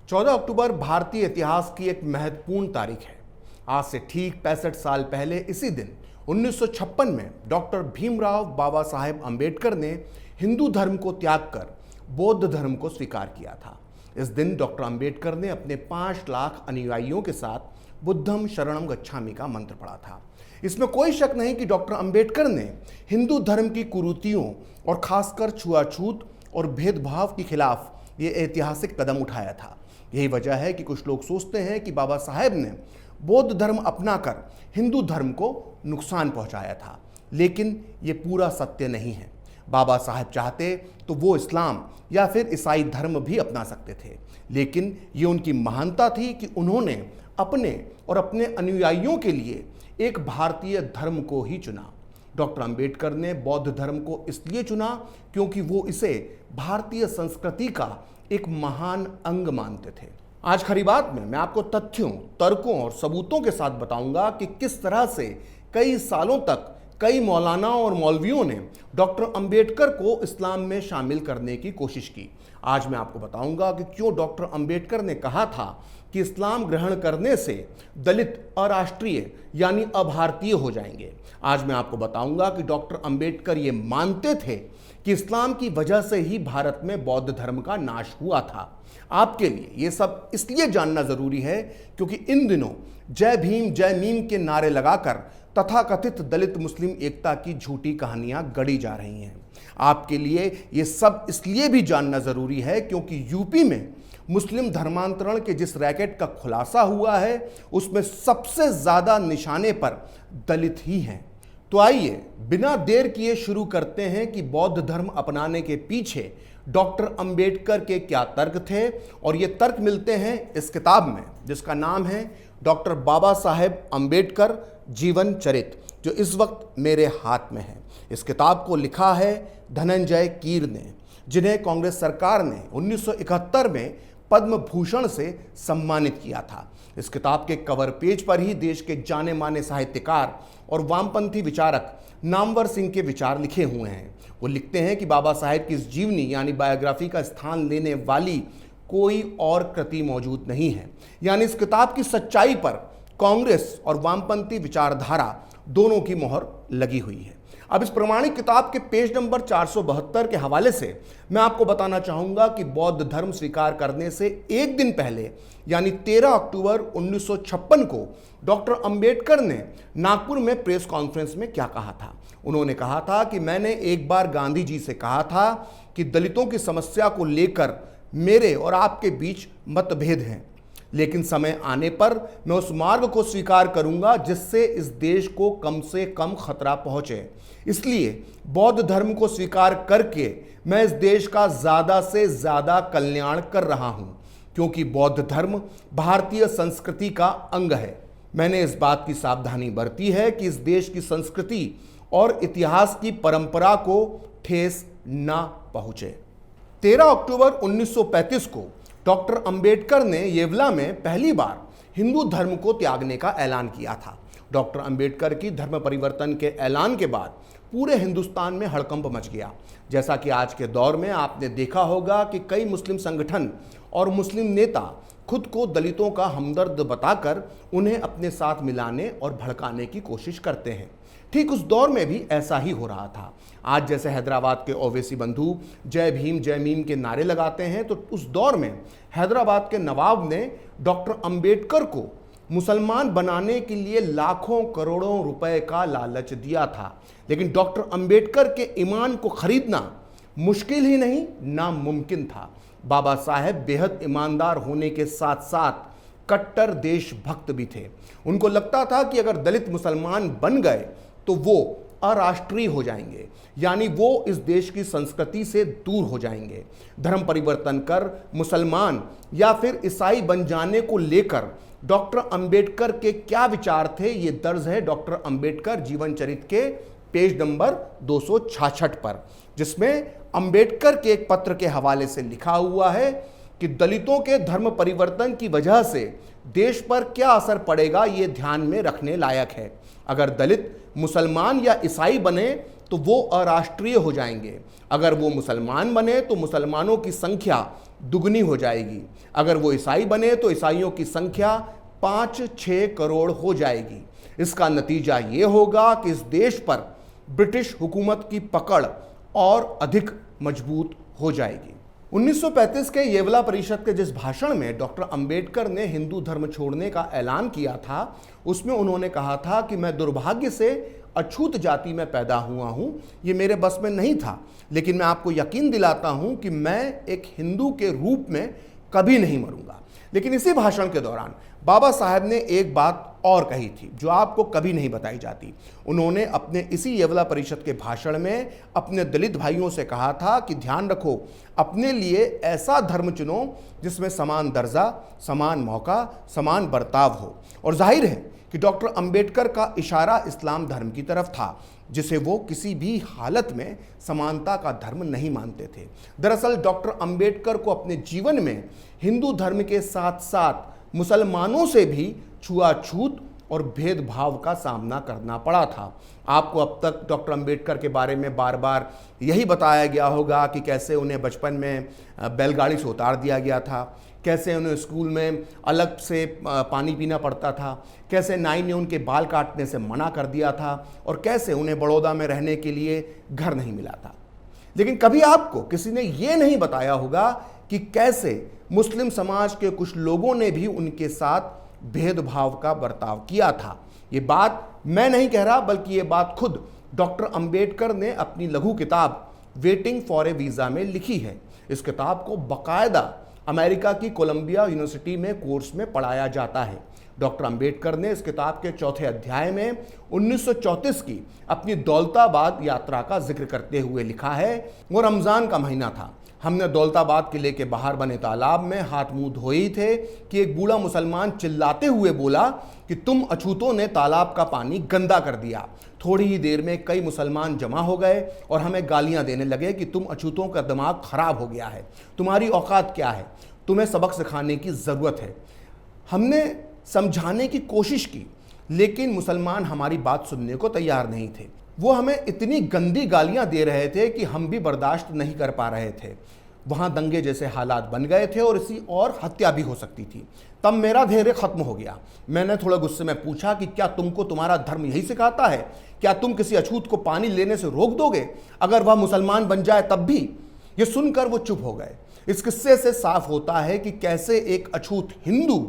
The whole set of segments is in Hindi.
14 अक्टूबर भारतीय इतिहास की एक महत्वपूर्ण तारीख है। आज से ठीक 65 साल पहले इसी दिन 1956 में डॉक्टर भीमराव बाबा साहेब अम्बेडकर ने हिंदू धर्म को त्याग कर बौद्ध धर्म को स्वीकार किया था। इस दिन डॉक्टर अम्बेडकर ने अपने 5 लाख अनुयायियों के साथ बुद्धम शरणम गच्छामि का मंत्र पढ़ा था। इसमें कोई शक नहीं कि डॉक्टर अम्बेडकर ने हिंदू धर्म की कुरीतियों और खासकर छुआछूत और भेदभाव के खिलाफ ये ऐतिहासिक कदम उठाया था। यही वजह है कि कुछ लोग सोचते हैं कि बाबा साहेब ने बौद्ध धर्म अपनाकर हिंदू धर्म को नुकसान पहुंचाया था, लेकिन ये पूरा सत्य नहीं है। बाबा साहेब चाहते तो वो इस्लाम या फिर ईसाई धर्म भी अपना सकते थे, लेकिन ये उनकी महानता थी कि उन्होंने अपने और अपने अनुयायियों के लिए एक भारतीय धर्म को ही चुना। डॉक्टर अम्बेडकर ने बौद्ध धर्म को इसलिए चुना क्योंकि वो इसे भारतीय संस्कृति का एक महान अंग मानते थे। आज खरी बात में मैं आपको तथ्यों, तर्कों और सबूतों के साथ बताऊंगा कि किस तरह से कई सालों तक कई मौलाना और मौलवियों ने डॉक्टर अम्बेडकर को इस्लाम में शामिल करने की कोशिश की। आज मैं आपको बताऊंगा कि क्यों डॉक्टर अम्बेडकर ने कहा था कि इस्लाम ग्रहण करने से दलित अराष्ट्रीय यानी अभारतीय हो जाएंगे। आज मैं आपको बताऊंगा कि डॉक्टर अम्बेडकर ये मानते थे कि इस्लाम की वजह से ही भारत में बौद्ध धर्म का नाश हुआ था। आपके लिए ये सब इसलिए जानना जरूरी है क्योंकि इन दिनों जय भीम जय मीम के नारे लगाकर तथाकथित दलित मुस्लिम एकता की झूठी कहानियां गढ़ी जा रही हैं। आपके लिए ये सब इसलिए भी जानना जरूरी है क्योंकि यूपी में मुस्लिम धर्मांतरण के जिस रैकेट का खुलासा हुआ है उसमें सबसे ज्यादा निशाने पर दलित ही हैं। तो आइए बिना देर किए शुरू करते हैं कि बौद्ध धर्म अपनाने के पीछे डॉक्टर अम्बेडकर के क्या तर्क थे, और ये तर्क मिलते हैं इस किताब में जिसका नाम है डॉक्टर बाबा साहेब अम्बेडकर जीवन चरित, जो इस वक्त मेरे हाथ में है। इस किताब को लिखा है धनंजय कीर ने, जिन्हें कांग्रेस सरकार ने 1971 में पद्म भूषण से सम्मानित किया था। इस किताब के कवर पेज पर ही देश के जाने माने साहित्यकार और वामपंथी विचारक नामवर सिंह के विचार लिखे हुए हैं। वो लिखते हैं कि बाबा साहेब की इस जीवनी यानी बायोग्राफी का स्थान लेने वाली कोई और कृति मौजूद नहीं है। यानी इस किताब की सच्चाई पर कांग्रेस और वामपंथी विचारधारा दोनों की मोहर लगी हुई है। अब इस प्रमाणिक किताब के पेज नंबर 472 के हवाले से मैं आपको बताना चाहूंगा कि बौद्ध धर्म स्वीकार करने से एक दिन पहले यानी 13 अक्टूबर 1956 को डॉक्टर अम्बेडकर ने नागपुर में प्रेस कॉन्फ्रेंस में क्या कहा था। उन्होंने कहा था कि मैंने एक बार गांधी जी से कहा था कि दलितों की समस्या को लेकर मेरे और आपके बीच मतभेद हैं, लेकिन समय आने पर मैं उस मार्ग को स्वीकार करूंगा जिससे इस देश को कम से कम खतरा पहुंचे। इसलिए बौद्ध धर्म को स्वीकार करके मैं इस देश का ज्यादा से ज्यादा कल्याण कर रहा हूं, क्योंकि बौद्ध धर्म भारतीय संस्कृति का अंग है। मैंने इस बात की सावधानी बरती है कि इस देश की संस्कृति और इतिहास की परंपरा को ठेस ना पहुंचे। 13 अक्टूबर 1935 को डॉक्टर अम्बेडकर ने येवला में पहली बार हिंदू धर्म को त्यागने का ऐलान किया था। डॉक्टर अम्बेडकर की धर्म परिवर्तन के ऐलान के बाद पूरे हिंदुस्तान में हड़कंप मच गया। जैसा कि आज के दौर में आपने देखा होगा कि कई मुस्लिम संगठन और मुस्लिम नेता खुद को दलितों का हमदर्द बताकर उन्हें अपने साथ मिलाने और भड़काने की कोशिश करते हैं। ठीक उस दौर में भी ऐसा ही हो रहा था। आज जैसे हैदराबाद के ओवैसी बंधु जय भीम जय मीम के नारे लगाते हैं, तो उस दौर में हैदराबाद के नवाब ने डॉक्टर अम्बेडकर को मुसलमान बनाने के लिए लाखों करोड़ों रुपए का लालच दिया था, लेकिन डॉक्टर अम्बेडकर के ईमान को खरीदना मुश्किल ही नहीं नामुमकिन था। बाबा साहेब बेहद ईमानदार होने के साथ साथ कट्टर देशभक्त भी थे। उनको लगता था कि अगर दलित मुसलमान बन गए तो वो अराष्ट्रीय हो जाएंगे, यानी वो इस देश की संस्कृति से दूर हो जाएंगे। धर्म परिवर्तन कर मुसलमान या फिर ईसाई बन जाने को लेकर डॉक्टर अम्बेडकर के क्या विचार थे, ये दर्ज है डॉक्टर अम्बेडकर जीवन चरित के पेज नंबर 266 पर, जिसमें अम्बेडकर के एक पत्र के हवाले से लिखा हुआ है कि दलितों के धर्म परिवर्तन की वजह से देश पर क्या असर पड़ेगा ये ध्यान में रखने लायक है। अगर दलित मुसलमान या ईसाई बने तो वो अराष्ट्रीय हो जाएंगे। अगर वो मुसलमान बने तो मुसलमानों की संख्या दुगनी हो जाएगी। अगर वो ईसाई बने तो ईसाइयों की संख्या 5-6 करोड़ हो जाएगी। इसका नतीजा ये होगा कि इस देश पर ब्रिटिश हुकूमत की पकड़ और अधिक मजबूत हो जाएगी। 1935 के येवला परिषद के जिस भाषण में डॉक्टर अंबेडकर ने हिंदू धर्म छोड़ने का ऐलान किया था, उसमें उन्होंने कहा था कि मैं दुर्भाग्य से अछूत जाति में पैदा हुआ हूं, ये मेरे बस में नहीं था, लेकिन मैं आपको यकीन दिलाता हूं कि मैं एक हिंदू के रूप में कभी नहीं मरूंगा। लेकिन इसी भाषण के दौरान बाबा साहब ने एक बात और कही थी जो आपको कभी नहीं बताई जाती। उन्होंने अपने इसी येवला परिषद के भाषण में अपने दलित भाइयों से कहा था कि ध्यान रखो, अपने लिए ऐसा धर्म चुनो जिसमें समान दर्जा, समान मौका, समान बर्ताव हो। और जाहिर है कि डॉक्टर अंबेडकर का इशारा इस्लाम धर्म की तरफ था, जिसे वो किसी भी हालत में समानता का धर्म नहीं मानते थे। दरअसल डॉक्टर अंबेडकर को अपने जीवन में हिंदू धर्म के साथ साथ मुसलमानों से भी छुआछूत और भेदभाव का सामना करना पड़ा था। आपको अब तक डॉक्टर अंबेडकर के बारे में बार बार यही बताया गया होगा कि कैसे उन्हें बचपन में बैलगाड़ी से उतार दिया गया था, कैसे उन्हें स्कूल में अलग से पानी पीना पड़ता था, कैसे नाई ने उनके बाल काटने से मना कर दिया था और कैसे उन्हें बड़ौदा में रहने के लिए घर नहीं मिला था। लेकिन कभी आपको किसी ने ये नहीं बताया होगा कि कैसे मुस्लिम समाज के कुछ लोगों ने भी उनके साथ भेदभाव का बर्ताव किया था। ये बात मैं नहीं कह रहा, बल्कि ये बात खुद डॉक्टर अंबेडकर ने अपनी लघु किताब वेटिंग फॉर ए वीज़ा में लिखी है। इस किताब को बाकायदा अमेरिका की कोलंबिया यूनिवर्सिटी में कोर्स में पढ़ाया जाता है। डॉक्टर अंबेडकर ने इस किताब के चौथे अध्याय में 1934 की अपनी दौलताबाद यात्रा का जिक्र करते हुए लिखा है, वो रमज़ान का महीना था। हमने दौलताबाद किले के बाहर बने तालाब में हाथ मुंह धोए ही थे कि एक बूढ़ा मुसलमान चिल्लाते हुए बोला कि तुम अछूतों ने तालाब का पानी गंदा कर दिया। थोड़ी ही देर में कई मुसलमान जमा हो गए और हमें गालियां देने लगे कि तुम अछूतों का दिमाग खराब हो गया है, तुम्हारी औकात क्या है, तुम्हें सबक सिखाने की ज़रूरत है। हमने समझाने की कोशिश की, लेकिन मुसलमान हमारी बात सुनने को तैयार नहीं थे। वो हमें इतनी गंदी गालियां दे रहे थे कि हम भी बर्दाश्त नहीं कर पा रहे थे। वहाँ दंगे जैसे हालात बन गए थे और इसी और हत्या भी हो सकती थी। तब मेरा धैर्य खत्म हो गया। मैंने थोड़ा गुस्से में पूछा कि क्या तुमको तुम्हारा धर्म यही सिखाता है? क्या तुम किसी अछूत को पानी लेने से रोक दोगे अगर वह मुसलमान बन जाए तब भी? ये सुनकर वो चुप हो गए। इस किस्से से साफ होता है कि कैसे एक अछूत हिंदू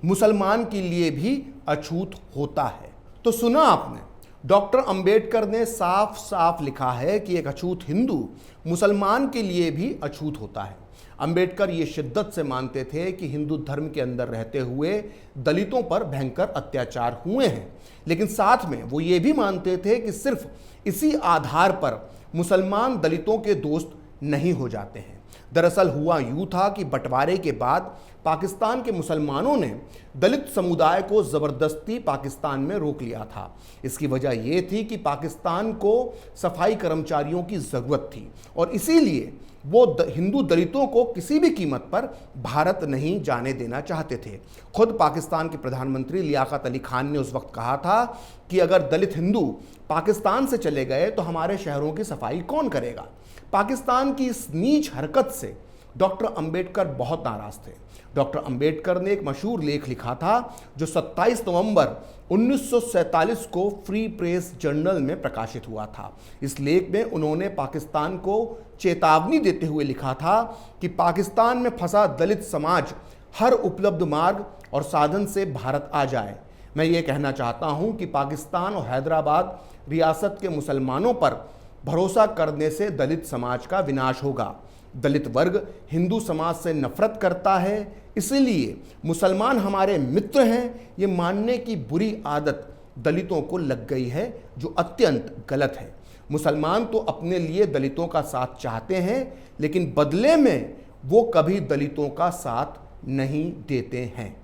मुसलमान के लिए भी अछूत होता है। तो सुना आपने, डॉक्टर अंबेडकर ने साफ साफ लिखा है कि एक अछूत हिंदू मुसलमान के लिए भी अछूत होता है। अंबेडकर ये शिद्दत से मानते थे कि हिंदू धर्म के अंदर रहते हुए दलितों पर भयंकर अत्याचार हुए हैं, लेकिन साथ में वो ये भी मानते थे कि सिर्फ इसी आधार पर मुसलमान दलितों के दोस्त नहीं हो जाते हैं। दरअसल हुआ यूं था कि बंटवारे के बाद पाकिस्तान के मुसलमानों ने दलित समुदाय को ज़बरदस्ती पाकिस्तान में रोक लिया था। इसकी वजह यह थी कि पाकिस्तान को सफाई कर्मचारियों की ज़रूरत थी और इसीलिए वो हिंदू दलितों को किसी भी कीमत पर भारत नहीं जाने देना चाहते थे। खुद पाकिस्तान के प्रधानमंत्री लियाकत अली खान ने उस वक्त कहा था कि अगर दलित हिंदू पाकिस्तान से चले गए तो हमारे शहरों की सफाई कौन करेगा। पाकिस्तान की इस नीच हरकत से डॉक्टर अंबेडकर बहुत नाराज थे। डॉक्टर अंबेडकर ने एक मशहूर लेख लिखा था जो 27 नवंबर 1947 को फ्री प्रेस जर्नल में प्रकाशित हुआ था। इस लेख में उन्होंने पाकिस्तान को चेतावनी देते हुए लिखा था कि पाकिस्तान में फंसा दलित समाज हर उपलब्ध मार्ग और साधन से भारत आ जाए। मैं ये कहना चाहता हूँ कि पाकिस्तान और हैदराबाद रियासत के मुसलमानों पर भरोसा करने से दलित समाज का विनाश होगा। दलित वर्ग हिंदू समाज से नफरत करता है, इसलिए मुसलमान हमारे मित्र हैं, ये मानने की बुरी आदत दलितों को लग गई है, जो अत्यंत गलत है। मुसलमान तो अपने लिए दलितों का साथ चाहते हैं, लेकिन बदले में वो कभी दलितों का साथ नहीं देते हैं।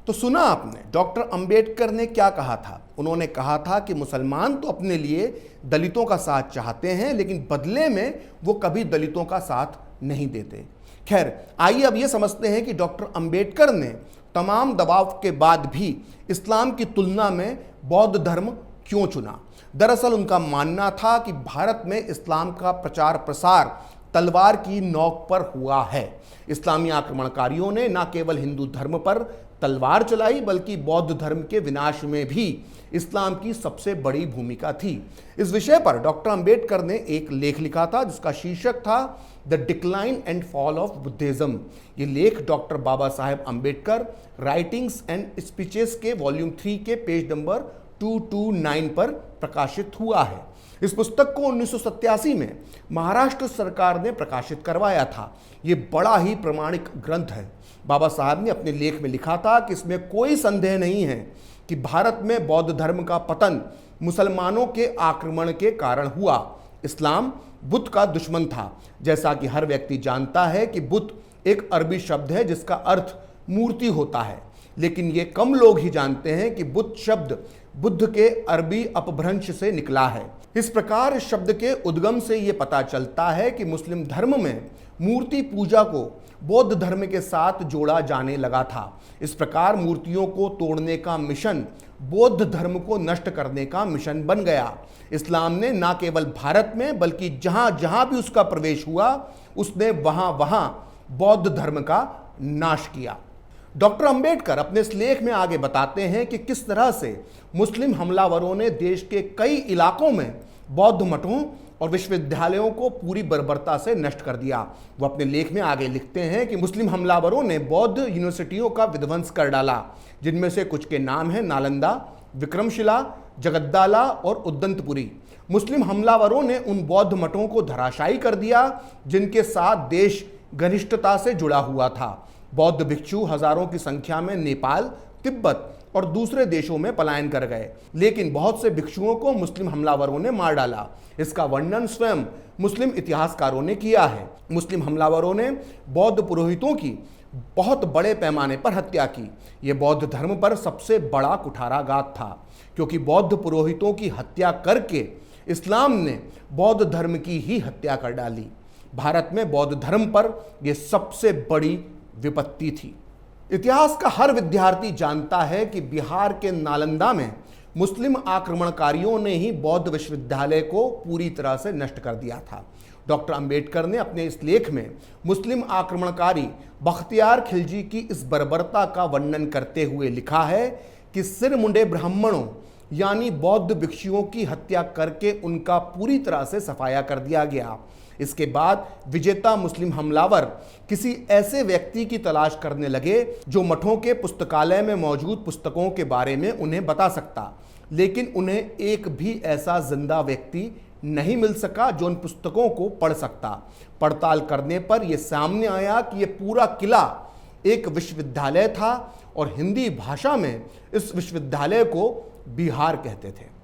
तो सुना आपने डॉक्टर अंबेडकर ने क्या कहा था। उन्होंने कहा था कि मुसलमान तो अपने लिए दलितों का साथ चाहते हैं, लेकिन बदले में वो कभी दलितों का साथ नहीं देते। खैर, आइए अब ये समझते हैं कि डॉक्टर अंबेडकर ने तमाम दबाव के बाद भी इस्लाम की तुलना में बौद्ध धर्म क्यों चुना। दरअसल उनका मानना था कि भारत में इस्लाम का प्रचार प्रसार तलवार की नोक पर हुआ है। इस्लामी आक्रमणकारियों ने न केवल हिंदू धर्म पर तलवार चलाई बल्कि बौद्ध धर्म के विनाश में भी इस्लाम की सबसे बड़ी भूमिका थी। इस विषय पर डॉक्टर अंबेडकर ने एक लेख लिखा था जिसका शीर्षक था the decline and fall of Buddhism. ये लेख doctor Baba Saheb Ambedkar writings and speeches के वॉल्यूम 3 के पेज नंबर 229 पर प्रकाशित हुआ है। इस पुस्तक को 1987 में महाराष्ट्र सरकार ने प्रकाशित करवाया था। ये बड़ा ही प्रामाणिक ग्रंथ है। बाबा साहब ने अपने लेख में लिखा था कि इसमें कोई संदेह नहीं है कि भारत में बौद्ध धर्म का पतन मुसलमानों के आक्रमण के कारण हुआ। इस्लाम बुद्ध का दुश्मन था। जैसा कि हर व्यक्ति जानता है कि बुद्ध एक अरबी शब्द है जिसका अर्थ मूर्ति होता है, लेकिन ये कम लोग ही जानते हैं कि बुद्ध शब्द बुद्ध के अरबी अपभ्रंश से निकला है। इस प्रकार इस शब्द के उद्गम से ये पता चलता है कि मुस्लिम धर्म में मूर्ति पूजा को बौद्ध धर्म के साथ जोड़ा जाने लगा था। इस प्रकार मूर्तियों को तोड़ने का मिशन बौद्ध धर्म को नष्ट करने का मिशन बन गया। इस्लाम ने न केवल भारत में बल्कि जहां जहां भी उसका प्रवेश हुआ उसने वहां वहां बौद्ध धर्म का नाश किया। डॉक्टर अंबेडकर अपने इस लेख में आगे बताते हैं कि किस तरह से मुस्लिम हमलावरों ने देश के कई इलाकों में बौद्ध मठों और विश्वविद्यालयों को पूरी बर्बरता से नष्ट कर दिया। वो अपने लेख में आगे लिखते हैं कि मुस्लिम हमलावरों ने बौद्ध यूनिवर्सिटियों का विध्वंस कर डाला, जिनमें से कुछ के नाम हैं नालंदा, विक्रमशिला, जगद्दाला और उद्दंतपुरी। मुस्लिम हमलावरों ने उन बौद्ध मठों को धराशायी कर दिया जिनके साथ देश घनिष्ठता से जुड़ा हुआ था। बौद्ध भिक्षु हजारों की संख्या में नेपाल, तिब्बत और दूसरे देशों में पलायन कर गए, लेकिन बहुत से भिक्षुओं को मुस्लिम हमलावरों ने मार डाला। इसका वर्णन स्वयं मुस्लिम इतिहासकारों ने किया है। मुस्लिम हमलावरों ने बौद्ध पुरोहितों की बहुत बड़े पैमाने पर हत्या की। यह बौद्ध धर्म पर सबसे बड़ा कुठाराघात था, क्योंकि बौद्ध पुरोहितों की हत्या करके इस्लाम ने बौद्ध धर्म की ही हत्या कर डाली। भारत में बौद्ध धर्म पर यह सबसे बड़ी विपत्ति थी। इतिहास का हर विद्यार्थी जानता है कि बिहार के नालंदा में मुस्लिम आक्रमणकारियों ने ही बौद्ध विश्वविद्यालय को पूरी तरह से नष्ट कर दिया था। डॉक्टर अंबेडकर ने अपने इस लेख में मुस्लिम आक्रमणकारी बख्तियार खिलजी की इस बर्बरता का वर्णन करते हुए लिखा है कि सिर मुंडे ब्राह्मणों यानी बौद्ध भिक्षुओं की हत्या करके उनका पूरी तरह से सफाया कर दिया गया। इसके बाद विजेता मुस्लिम हमलावर किसी ऐसे व्यक्ति की तलाश करने लगे जो मठों के पुस्तकालय में मौजूद पुस्तकों के बारे में उन्हें बता सकता, लेकिन उन्हें एक भी ऐसा जिंदा व्यक्ति नहीं मिल सका जो उन पुस्तकों को पढ़ सकता। पड़ताल करने पर यह सामने आया कि यह पूरा किला एक विश्वविद्यालय था और हिंदी भाषा में इस विश्वविद्यालय को बिहार कहते थे।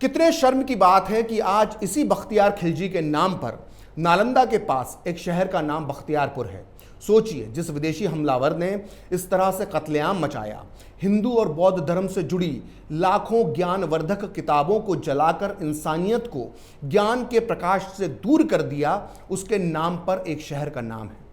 कितने शर्म की बात है कि आज इसी बख्तियार खिलजी के नाम पर नालंदा के पास एक शहर का नाम बख्तियारपुर है। सोचिए, जिस विदेशी हमलावर ने इस तरह से कत्लेआम मचाया, हिंदू और बौद्ध धर्म से जुड़ी लाखों ज्ञानवर्धक किताबों को जलाकर इंसानियत को ज्ञान के प्रकाश से दूर कर दिया, उसके नाम पर एक शहर का नाम है।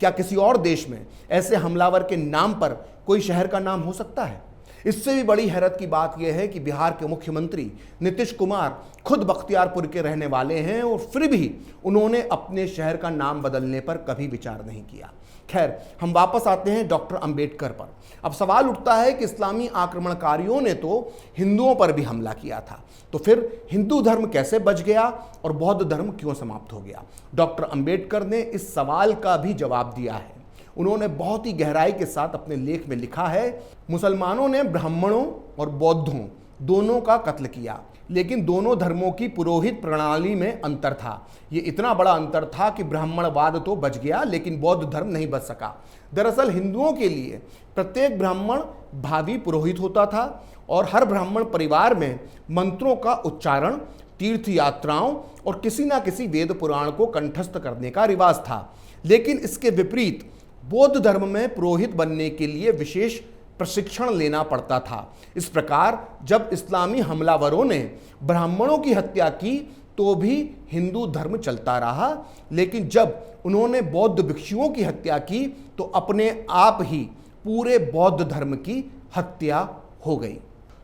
क्या किसी और देश में ऐसे हमलावर के नाम पर कोई शहर का नाम हो सकता है? इससे भी बड़ी हैरत की बात यह है कि बिहार के मुख्यमंत्री नीतीश कुमार खुद बख्तियारपुर के रहने वाले हैं और फिर भी उन्होंने अपने शहर का नाम बदलने पर कभी विचार नहीं किया। खैर, हम वापस आते हैं डॉक्टर अंबेडकर पर। अब सवाल उठता है कि इस्लामी आक्रमणकारियों ने तो हिंदुओं पर भी हमला किया था, तो फिर हिंदू धर्म कैसे बच गया और बौद्ध धर्म क्यों समाप्त हो गया? डॉक्टर अंबेडकर ने इस सवाल का भी जवाब दिया है। उन्होंने बहुत ही गहराई के साथ अपने लेख में लिखा है, मुसलमानों ने ब्राह्मणों और बौद्धों दोनों का कत्ल किया, लेकिन दोनों धर्मों की पुरोहित प्रणाली में अंतर था। ये इतना बड़ा अंतर था कि ब्राह्मणवाद तो बच गया लेकिन बौद्ध धर्म नहीं बच सका। दरअसल हिंदुओं के लिए प्रत्येक ब्राह्मण भावी पुरोहित होता था और हर ब्राह्मण परिवार में मंत्रों का उच्चारण, तीर्थ यात्राओं और किसी न किसी वेद पुराण को कंठस्थ करने का रिवाज था। लेकिन इसके विपरीत बौद्ध धर्म में पुरोहित बनने के लिए विशेष प्रशिक्षण लेना पड़ता था। इस प्रकार जब इस्लामी हमलावरों ने ब्राह्मणों की हत्या की तो भी हिंदू धर्म चलता रहा, लेकिन जब उन्होंने बौद्ध भिक्षुओं की हत्या की तो अपने आप ही पूरे बौद्ध धर्म की हत्या हो गई।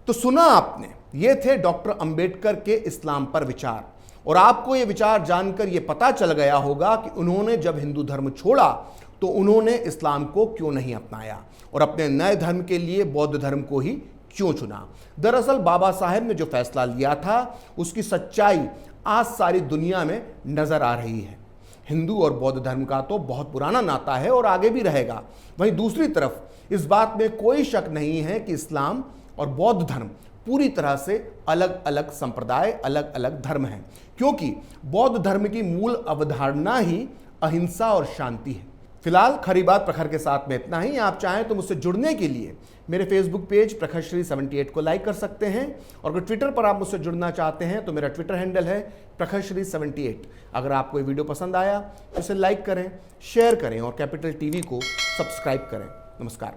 तो सुना आपने, ये थे डॉक्टर अंबेडकर के इस्लाम पर विचार। और आपको ये विचार जानकर ये पता चल गया होगा कि उन्होंने जब हिंदू धर्म छोड़ा तो उन्होंने इस्लाम को क्यों नहीं अपनाया और अपने नए धर्म के लिए बौद्ध धर्म को ही क्यों चुना। दरअसल बाबा साहेब ने जो फैसला लिया था उसकी सच्चाई आज सारी दुनिया में नजर आ रही है। हिंदू और बौद्ध धर्म का तो बहुत पुराना नाता है और आगे भी रहेगा। वहीं दूसरी तरफ इस बात में कोई शक नहीं है कि इस्लाम और बौद्ध धर्म पूरी तरह से अलग अलग संप्रदाय, अलग अलग धर्म हैं, क्योंकि बौद्ध धर्म की मूल अवधारणा ही अहिंसा और शांति है। फिलहाल खरी बात प्रखर के साथ में इतना ही। आप चाहें तो मुझसे जुड़ने के लिए मेरे फेसबुक पेज प्रखरश्री 78 को लाइक कर सकते हैं, और अगर ट्विटर पर आप मुझसे जुड़ना चाहते हैं तो मेरा ट्विटर हैंडल है प्रखरश्री 78। अगर आपको ये वीडियो पसंद आया तो इसे लाइक करें, शेयर करें और कैपिटल टीवी को सब्सक्राइब करें। नमस्कार।